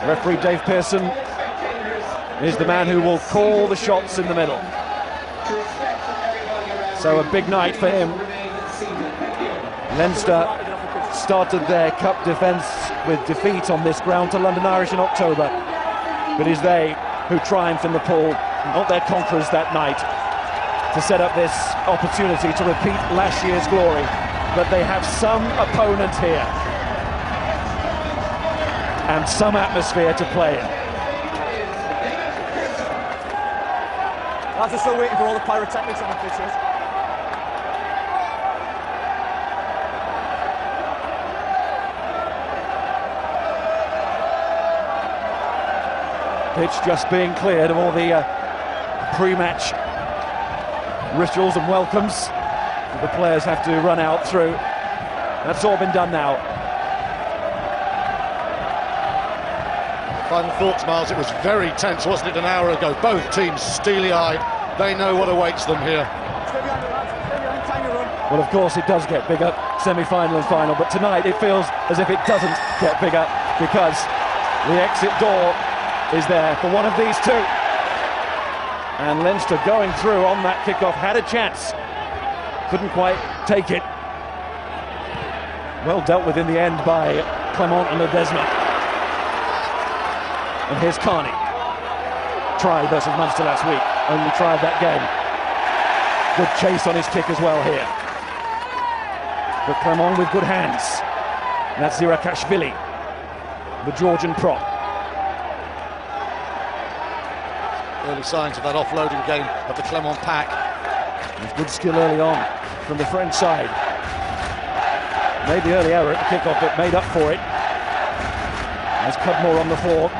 Referee Dave Pearson is the man who will call the shots in the middle. So a big night for him. Leinster started their cup defence with defeat on this ground to London Irish in October. But it is they who triumphed in the pool, not their conquerors that night, to set up this opportunity to repeat last year's glory. But they have some opponent here and some atmosphere to play in. Lads are still waiting for all the pyrotechnics on the pitches. Pitch just being cleared of all the pre-match rituals and welcomes that the players have to run out through. That's all been done now. Final thoughts, Miles. It was very tense, wasn't it, an hour ago? Both teams steely-eyed. They know what awaits them here. Well, of course, it does get bigger, semi-final and final, but tonight it feels as if it doesn't get bigger because the exit door is there for one of these two. And Leinster going through on that kickoff had a chance. Couldn't quite take it. Well dealt with in the end by Clermont and Ledesma. And here's Carney. Tried versus Munster last week. Only tried that game. Good chase on his kick as well here. But Clermont with good hands. And that's Zirakashvili, the Georgian prop. Early signs of that offloading game of the Clermont pack. There's good skill early on from the French side. Made the early error at the kickoff, but made up for it. There's Cudmore on the floor.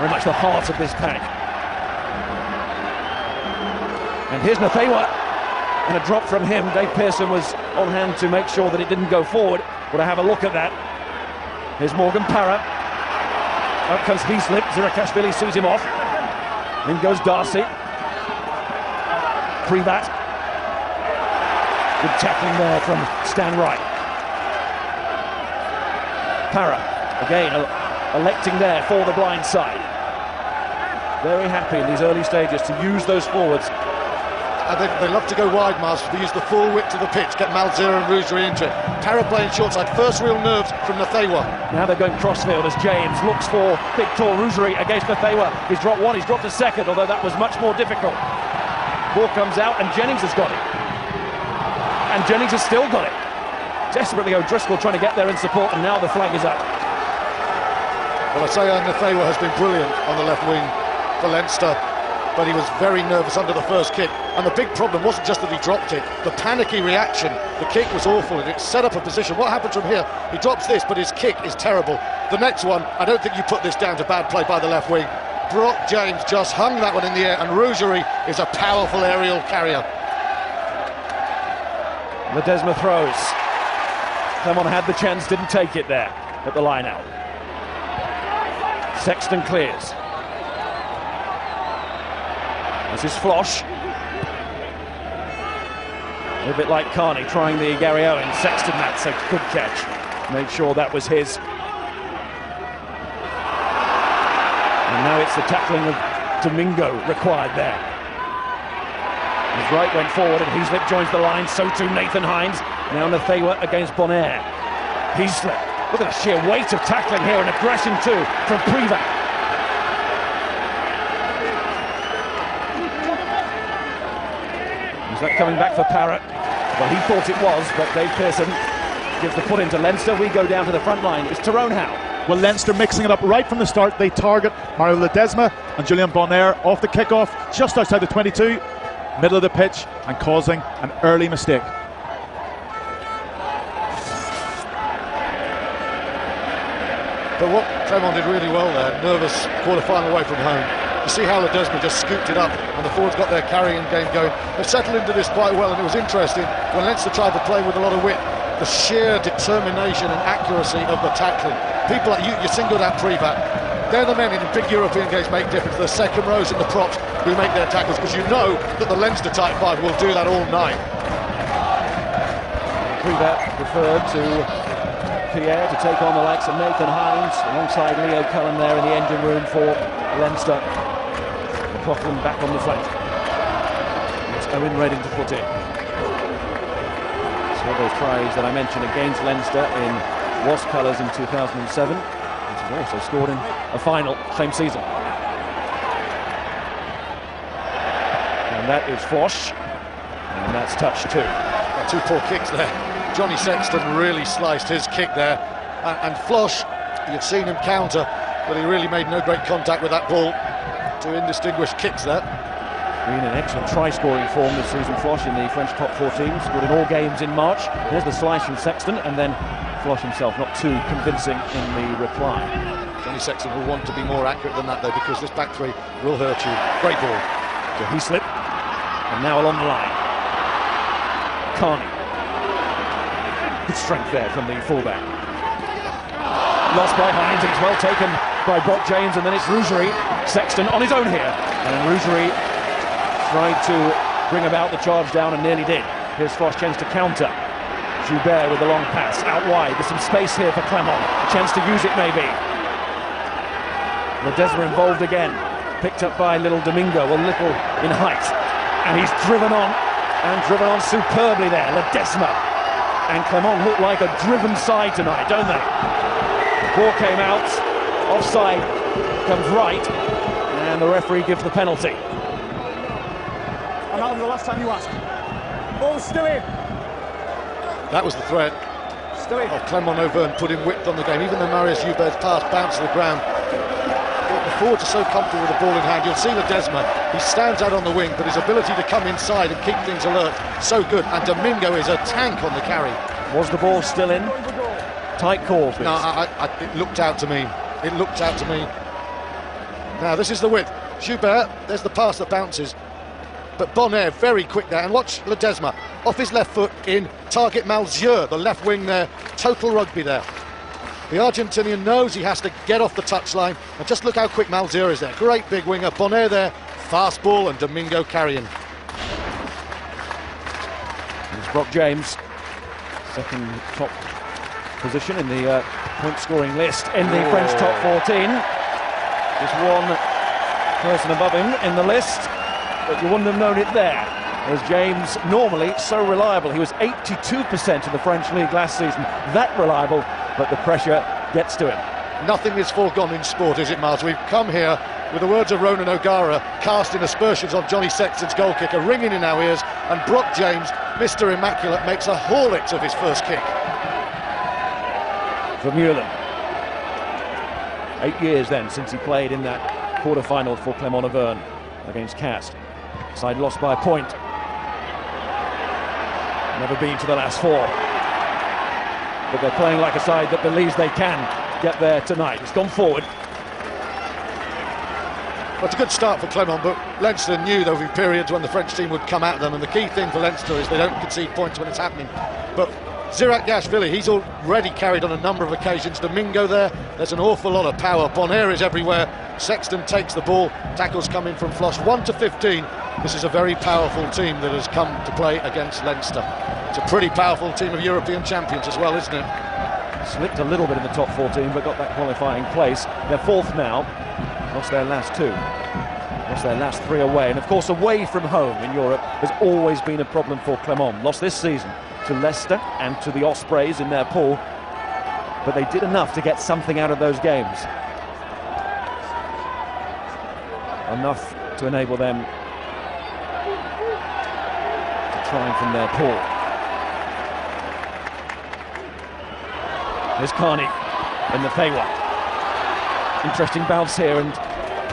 Very much the heart of this pack. And here's Nathewa. And a drop from him. Dave Pearson was on hand to make sure that it didn't go forward. But I have a look at that. Here's Morgan Parra. Out comes Heaslip. Zirakashvili sees him off. In goes Darcy. Privat. Good tackling there from Stan Wright. Parra, again, electing there for the blind side. Very happy in these early stages to use those forwards. And they love to go wide, Miles. They use the full width of the pitch, get Malzera and Rougerie into it. Parra playing short side, first real nerves from Nathewa. Now they're going crossfield as James looks for big tall Rougerie against Nathewa. He's dropped one, he's dropped a second, although that was much more difficult. Ball comes out and Jennings has got it. And Jennings has still got it. Desperately O'Driscoll trying to get there in support, and now the flag is up. Well, I say Nathewa has been brilliant on the left wing for Leinster, but he was very nervous under the first kick. And the big problem wasn't just that he dropped it, the panicky reaction. The kick was awful and it set up a position. What happens from here? He drops this, but his kick is terrible. The next one, I don't think you put this down to bad play by the left wing. Brock James just hung that one in the air, and Rougerie is a powerful aerial carrier. Ledesma throws. Clermont had the chance, didn't take it there at the line out. Sexton clears. This is Flosh. A little bit like Carney trying the Gary Owen. Sexton, that's a good catch. Made sure that was his. And now it's the tackling of Domingo required there. His right went forward and Heaslip joins the line, so too Nathan Hines. Now Nathewa against Bonaire. Heaslip, look at the sheer weight of tackling here, and aggression too from Privat. Is that coming back for Parra? Well, he thought it was, but Dave Pearson gives the put into Leinster. We go down to the front line. It's Tyrone Howe. Well, Leinster mixing it up right from the start. They target Mario Ledesma and Julian Bonaire off the kickoff, just outside the 22, middle of the pitch, and causing an early mistake. But what Clermont did really well there, nervous quarter-final away from home. You see how Ledesma just scooped it up and the forwards got their carrying game going. They settled into this quite well, and it was interesting when Leinster tried to play with a lot of wit, the sheer determination and accuracy of the tackling. People like you singled out Privat. They're the men in the big European games make difference. The second rows and the props who make their tackles, because you know that the Leinster type 5 will do that all night. Privat referred to Pierre to take on the likes of Nathan Hines, alongside Leo Cullen there in the engine room for Leinster. Coughlin back on the flank. It's Owen Redding to put in. So those tries that I mentioned against Leinster in Wasp colours in 2007, which has also scored in a final same season. And that is Flosh, and that's touch too. Two poor kicks there. Johnny Sexton really sliced his kick there, and Flosh, you've seen him counter, but he really made no great contact with that ball. Two indistinguished kicks there. Been in excellent try-scoring form this season, Flosh, in the French top 14, scored in all games in March. Here's the slice from Sexton, and then Flosh himself not too convincing in the reply. Johnny Sexton will want to be more accurate than that though, because this back three will hurt you. Great ball. So he slipped, and now along the line. Carney. Good strength there from the fullback. Lost by Hines, it's well taken by Brock James, and then it's Rougerie. Sexton on his own here, and Rougerie tried to bring about the charge down and nearly did. Here's Flosh, chance to counter. Joubert with a long pass out wide. There's some space here for Clermont. A chance to use it maybe. Ledesma involved again. Picked up by little Domingo, a little in height, and he's driven on superbly there. Ledesma and Clermont look like a driven side tonight, don't they? The ball came out, offside comes right, and the referee gives the penalty. And that'll be the last time you ask. Ball's still in. That was the threat of Clermont Auvergne putting width on the game. Even though Marius Joubert's pass bounced to the ground, the forwards are so comfortable with the ball in hand. You'll see Ledesma, he stands out on the wing, but his ability to come inside and keep things alert, so good. And Domingo is a tank on the carry. Was the ball still in? Tight call, please. No, it looked out to me. It looked out to me. Now, this is the width. Joubert, there's the pass that bounces. But Bonaire, very quick there. And watch Ledesma, off his left foot in, target Malzieu, the left wing there. Total rugby there. The Argentinian knows he has to get off the touchline. And just look how quick Malzieu is there. Great big winger. Bonaire there, fast ball, and Domingo carrying. There's Brock James, second top position in the point-scoring list in the French top 14. Just one person above him in the list, but you wouldn't have known it there, as James, normally so reliable. He was 82% in the French league last season, that reliable, but the pressure gets to him. Nothing is foregone in sport, is it, Miles? We've come here with the words of Ronan O'Gara, casting aspersions on Johnny Sexton's goal kicker, ringing in our ears, and Brock James, Mr. Immaculate, makes a haulit of his first kick. Vermeulen. 8 years then since he played in that quarter-final for Clermont Auvergne against Cast. Side lost by a point. Never been to the last four. But they're playing like a side that believes they can get there tonight. It's gone forward. Well, it's a good start for Clermont, but Leinster knew there would be periods when the French team would come at them, and the key thing for Leinster is they don't concede points when it's happening. But Zirak Gashvili, he's already carried on a number of occasions. Domingo there's an awful lot of power. Bonaire is everywhere. Sexton takes the ball. Tackles come in from Flosh. 1-15. This is a very powerful team that has come to play against Leinster. It's a pretty powerful team of European champions as well, isn't it? Slipped a little bit in the top 14, but got that qualifying place. They're fourth now. Lost their last two. Lost their last three away. And of course, away from home in Europe has always been a problem for Clermont. Lost this season to Leicester and to the Ospreys in their pool, but they did enough to get something out of those games. Enough to enable them to triumph in their pool. Here's Carney in the Feywa. Interesting bounce here, and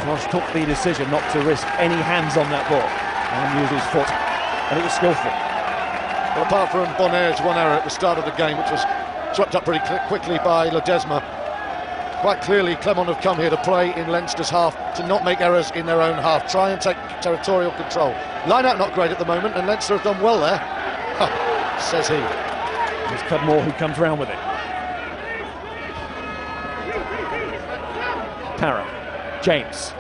Flosh took the decision not to risk any hands on that ball and use his foot, and it was skillful. Well, apart from Bonaire's one error at the start of the game, which was swept up pretty quickly by Ledesma, quite clearly Clermont have come here to play in Leinster's half, to not make errors in their own half, try and take territorial control. Line out not great at the moment, and Leinster have done well there, says he. It's Cudmore who comes round with it. Para, James,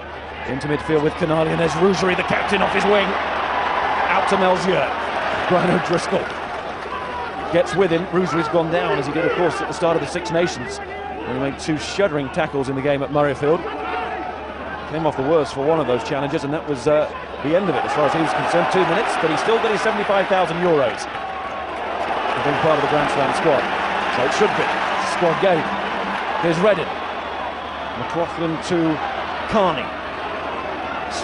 into midfield with Canali, and there's Rougerie, the captain, off his wing. Out to Malzieu. Brian O'Driscoll. gets with him. Rougery's gone down, as he did, of course, at the start of the Six Nations. He made 2 shuddering tackles in the game at Murrayfield. Came off the worst for one of those challenges, and that was the end of it as far as he was concerned. 2 minutes, but he still got his €75,000 for being part of the Grand Slam squad. So it should be squad game. Here's Reddin. McLaughlin to Carney.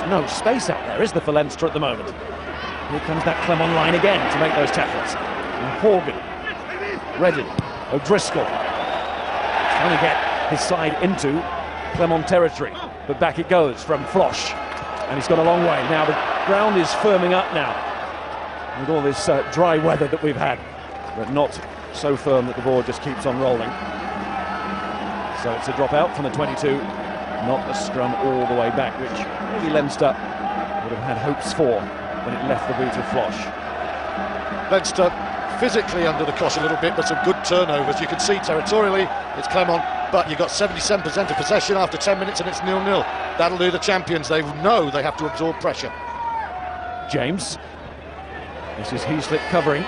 No space out there, is there, for Leinster at the moment? Here comes that Clermont line again to make those tackles. And Horgan, Reddin, O'Driscoll, trying to get his side into Clermont territory, but back it goes from Flosh, and he's gone a long way. Now the ground is firming up now with all this dry weather that we've had, but not so firm that the ball just keeps on rolling. So it's a drop out from the 22, not a scrum all the way back, which maybe Leinster would have had hopes for when it left the boot of Flosh. Leinster physically under the cosh a little bit, but some good turnovers. You can see territorially it's Clermont, but you've got 77% of possession after 10 minutes and it's 0-0. That'll do the champions. They know they have to absorb pressure. James. This is Heaslip covering.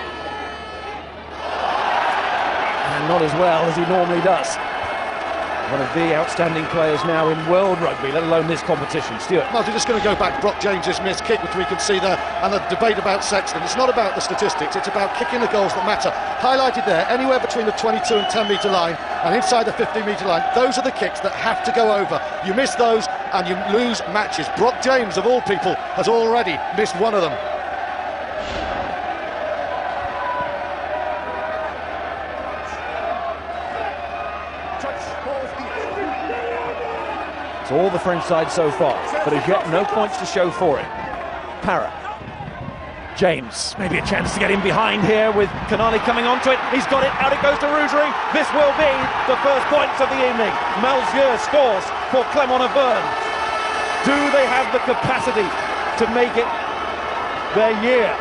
And not as well as he normally does. One of the outstanding players now in world rugby, let alone this competition. Stuart. Well, we're just going to go back. Brock James's missed kick, which we can see there, and the debate about Sexton. It's not about the statistics, it's about kicking the goals that matter. Highlighted there, anywhere between the 22 and 10 metre line, and inside the 15 metre line, those are the kicks that have to go over. You miss those, and you lose matches. Brock James, of all people, has already missed one of them. So all the French side so far, but as yet no points to show for it. Parra. James, maybe a chance to get in behind here with Kanani coming onto it. He's got it, out it goes to Rougery. This will be the first points of the evening. Malzieu scores for Clermont Auvergne. Do they have the capacity to make it their year?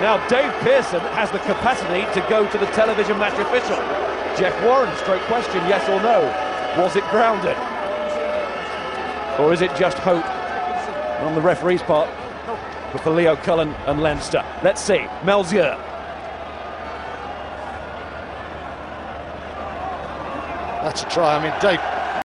Now Dave Pearson has the capacity to go to the television match official. Jeff Warren, stroke question, yes or no? Was it grounded? Or is it just hope on the referee's part for Leo Cullen and Leinster? Let's see. Malzieu. That's a try. I mean, Dave